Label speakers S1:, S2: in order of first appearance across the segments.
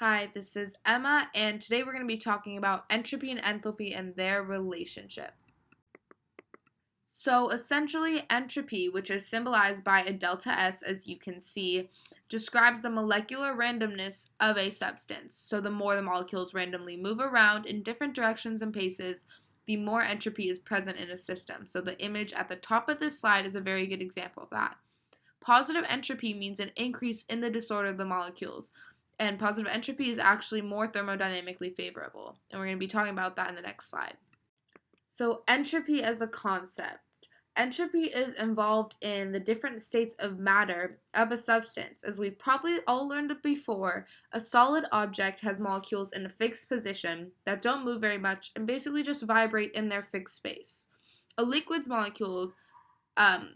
S1: Hi, this is Emma, and today we're going to be talking about entropy and enthalpy and their relationship. So, essentially, entropy, which is symbolized by a delta S, as you can see, describes the molecular randomness of a substance. So, the more the molecules randomly move around in different directions and paces, the more entropy is present in a system. So, the image at the top of this slide is a very good example of that. Positive entropy means an increase in the disorder of the molecules, and positive entropy is actually more thermodynamically favorable. And we're going to be talking about that in the next slide. So, entropy as a concept. Entropy is involved in the different states of matter of a substance. As we've probably all learned it before, a solid object has molecules in a fixed position that don't move very much and basically just vibrate in their fixed space. A liquid's molecules have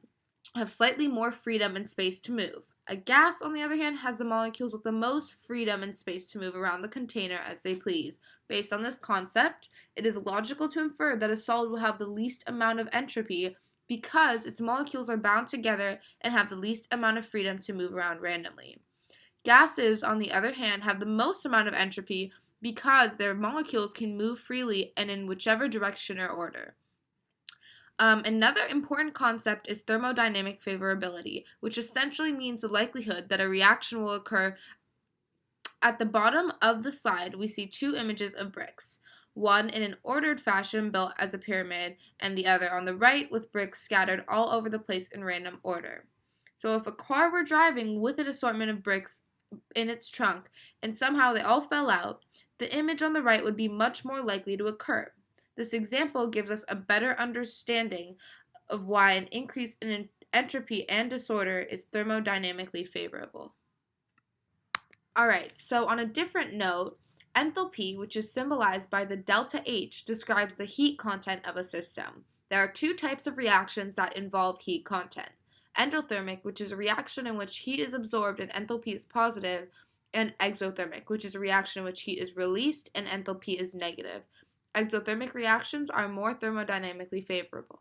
S1: slightly more freedom and space to move. A gas, on the other hand, has the molecules with the most freedom and space to move around the container as they please. Based on this concept, it is logical to infer that a solid will have the least amount of entropy because its molecules are bound together and have the least amount of freedom to move around randomly. Gases, on the other hand, have the most amount of entropy because their molecules can move freely and in whichever direction or order. Another important concept is thermodynamic favorability, which essentially means the likelihood that a reaction will occur. At the bottom of the slide, we see two images of bricks, one in an ordered fashion built as a pyramid, and the other on the right with bricks scattered all over the place in random order. So if a car were driving with an assortment of bricks in its trunk, and somehow they all fell out, the image on the right would be much more likely to occur. This example gives us a better understanding of why an increase in entropy and disorder is thermodynamically favorable. Alright, so on a different note, enthalpy, which is symbolized by the delta H, describes the heat content of a system. There are two types of reactions that involve heat content. Endothermic, which is a reaction in which heat is absorbed and enthalpy is positive, and exothermic, which is a reaction in which heat is released and enthalpy is negative. Exothermic reactions are more thermodynamically favorable.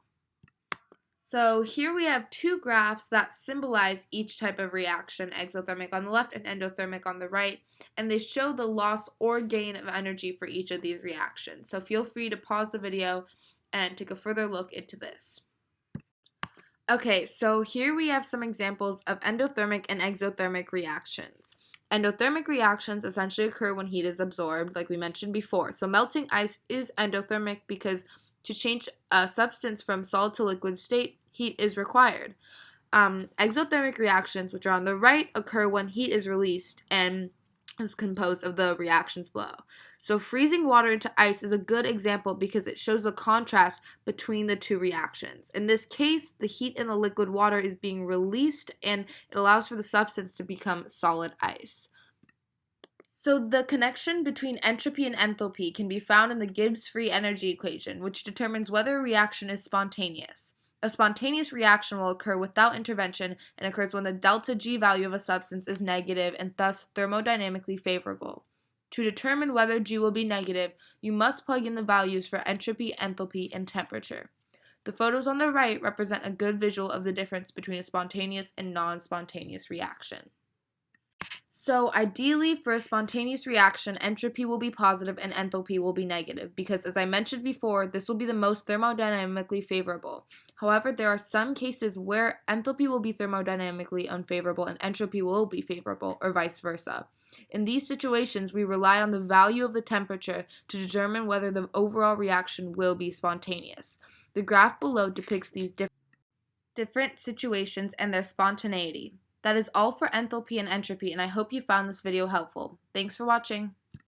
S1: So here we have two graphs that symbolize each type of reaction, exothermic on the left and endothermic on the right, and they show the loss or gain of energy for each of these reactions. So feel free to pause the video and take a further look into this. Okay, so here we have some examples of endothermic and exothermic reactions. Endothermic reactions essentially occur when heat is absorbed, like we mentioned before. So melting ice is endothermic because to change a substance from solid to liquid state, heat is required. Exothermic reactions, which are on the right, occur when heat is released and is composed of the reactions below. So freezing water into ice is a good example because it shows the contrast between the two reactions. In this case, the heat in the liquid water is being released and it allows for the substance to become solid ice. So the connection between entropy and enthalpy can be found in the Gibbs free energy equation, which determines whether a reaction is spontaneous. A spontaneous reaction will occur without intervention and occurs when the delta G value of a substance is negative and thus thermodynamically favorable. To determine whether G will be negative, you must plug in the values for entropy, enthalpy, and temperature. The photos on the right represent a good visual of the difference between a spontaneous and non-spontaneous reaction. So ideally, for a spontaneous reaction, entropy will be positive and enthalpy will be negative because, as I mentioned before, this will be the most thermodynamically favorable. However, there are some cases where enthalpy will be thermodynamically unfavorable and entropy will be favorable, or vice versa. In these situations, we rely on the value of the temperature to determine whether the overall reaction will be spontaneous. The graph below depicts these different situations and their spontaneity. That is all for enthalpy and entropy, and I hope you found this video helpful. Thanks for watching.